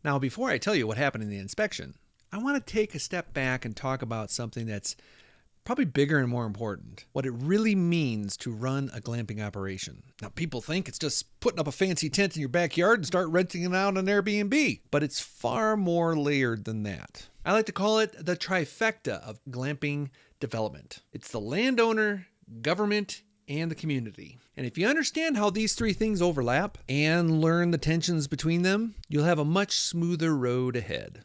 Now, before I tell you what happened in the inspection, I want to take a step back and talk about something that's probably bigger and more important. What it really means to run a glamping operation. Now, people think it's just putting up a fancy tent in your backyard and start renting it out on Airbnb, but it's far more layered than that. I like to call it the trifecta of glamping development. It's the landowner, government, and the community. And if you understand how these three things overlap and learn the tensions between them, you'll have a much smoother road ahead.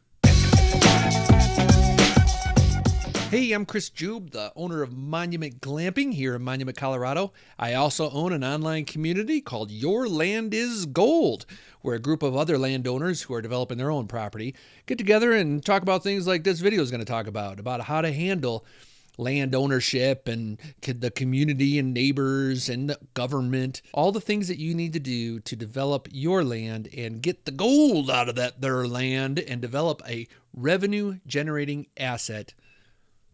Hey, I'm Chris Jube, the owner of Monument Glamping here in Monument, Colorado. I also own an online community called Your Land is Gold, where a group of other landowners who are developing their own property get together and talk about things like this video is going to talk about how to handle land ownership and the community and neighbors and the government, all the things that you need to do to develop your land and get the gold out of their land and develop a revenue generating asset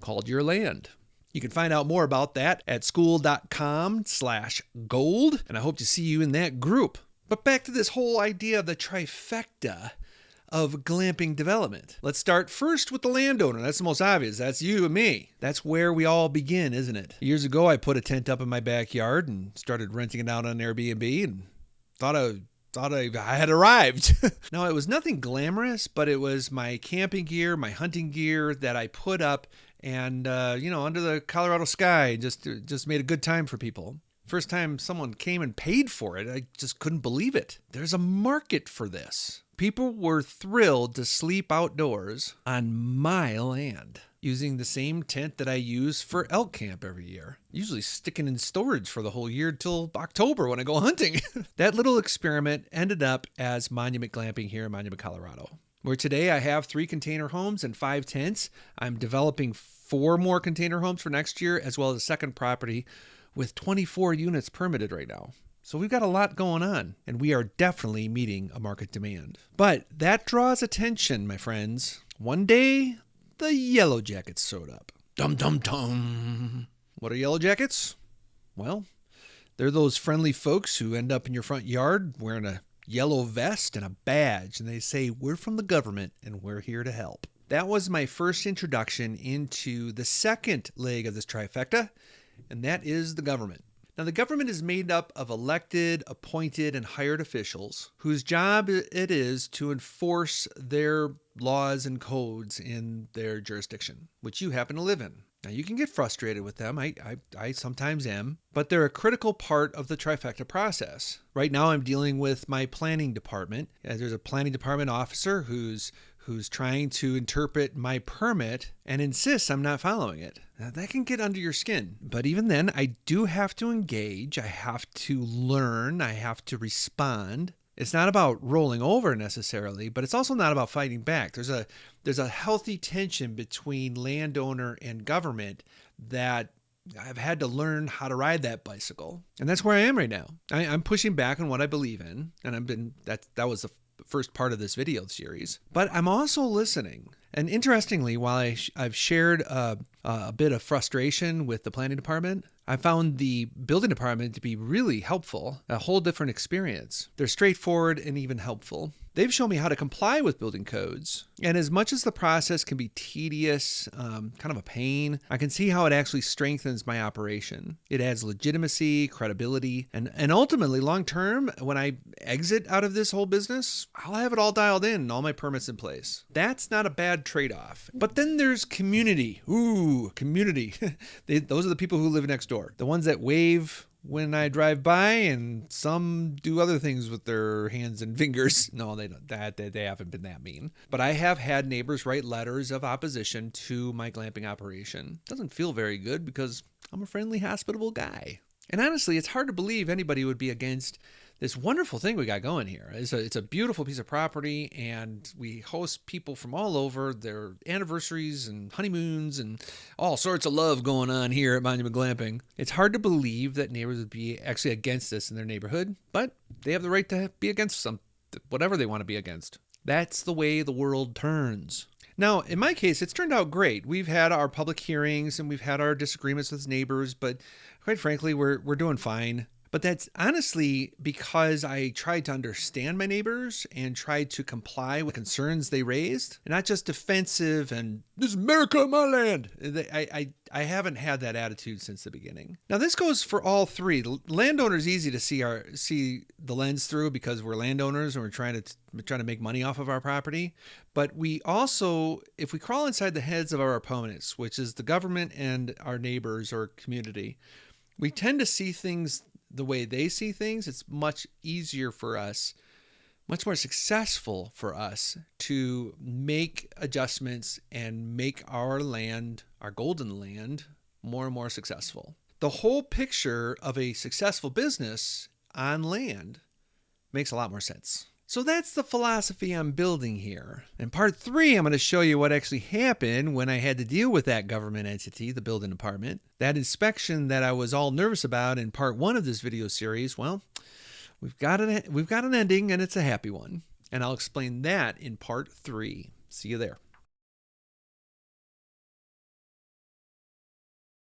called your land. You can find out more about that at school.com/gold, and I hope to see you in that group. But back to this whole idea of the trifecta of glamping development. Let's start first with the landowner. That's the most obvious. That's you and me. That's where we all begin, isn't it? Years ago, I put a tent up in my backyard and started renting it out on Airbnb and thought I had arrived. No, it was nothing glamorous, but it was my camping gear, my hunting gear that I put up and, under the Colorado sky, just made a good time for people. First time someone came and paid for it, I just couldn't believe it. There's a market for this. People were thrilled to sleep outdoors on my land using the same tent that I use for elk camp every year, usually sticking in storage for the whole year till October when I go hunting. That little experiment ended up as Monument Glamping here in Monument, Colorado, where today I have 3 container homes and 5 tents. I'm developing 4 more container homes for next year, as well as a second property with 24 units permitted right now. So we've got a lot going on, and we are definitely meeting a market demand. But that draws attention, my friends. One day, the Yellow Jackets showed up. Dum dum dum. What are Yellow Jackets? Well, they're those friendly folks who end up in your front yard wearing a yellow vest and a badge, and they say, "We're from the government, and we're here to help." That was my first introduction into the second leg of this trifecta, and that is the government. Now, the government is made up of elected, appointed, and hired officials whose job it is to enforce their laws and codes in their jurisdiction, which you happen to live in. Now, you can get frustrated with them. I sometimes am, but they're a critical part of the trifecta process. Right now, I'm dealing with my planning department. There's a planning department officer who's trying to interpret my permit and insists I'm not following it. Now, that can get under your skin. But even then, I do have to engage. I have to learn. I have to respond. It's not about rolling over necessarily, but it's also not about fighting back. There's a healthy tension between landowner and government that I've had to learn how to ride that bicycle. And that's where I am right now. I'm pushing back on what I believe in. And that was the first part of this video series. But I'm also listening. And interestingly, while I've shared a bit of frustration with the planning department, I found the building department to be really helpful, a whole different experience. They're straightforward and even helpful. They've shown me how to comply with building codes. And as much as the process can be tedious, kind of a pain, I can see how it actually strengthens my operation. It adds legitimacy, credibility, and ultimately, long term, when I exit out of this whole business, I'll have it all dialed in and all my permits in place. That's not a bad trade-off. But then there's community. Ooh, community. Those are the people who live next door. The ones that wave when I drive by, and some do other things with their hands and fingers. No, they don't. They haven't been that mean. But I have had neighbors write letters of opposition to my glamping operation. Doesn't feel very good because I'm a friendly, hospitable guy. And honestly, it's hard to believe anybody would be against this wonderful thing we got going here. It's a beautiful piece of property, and we host people from all over, their anniversaries and honeymoons and all sorts of love going on here at Monument Glamping. It's hard to believe that neighbors would be actually against this in their neighborhood, but they have the right to be against whatever they want to be against. That's the way the world turns. Now, in my case, it's turned out great. We've had our public hearings and we've had our disagreements with neighbors, but quite frankly, we're doing fine. But that's honestly because I tried to understand my neighbors and tried to comply with concerns they raised, and not just defensive and this is America, my land. I haven't had that attitude since the beginning. Now this goes for all three. The landowner's easy to see the lens through because we're landowners and we're trying to make money off of our property. But we also, if we crawl inside the heads of our opponents, which is the government and our neighbors or community, we tend to see things the way they see things. It's much easier for us, much more successful for us to make adjustments and make our land, our golden land, more and more successful. The whole picture of a successful business on land makes a lot more sense. So that's the philosophy I'm building here. In part 3, I'm going to show you what actually happened when I had to deal with that government entity, the building department. That inspection that I was all nervous about in part 1 of this video series, well, we've got an ending and it's a happy one. And I'll explain that in part 3. See you there.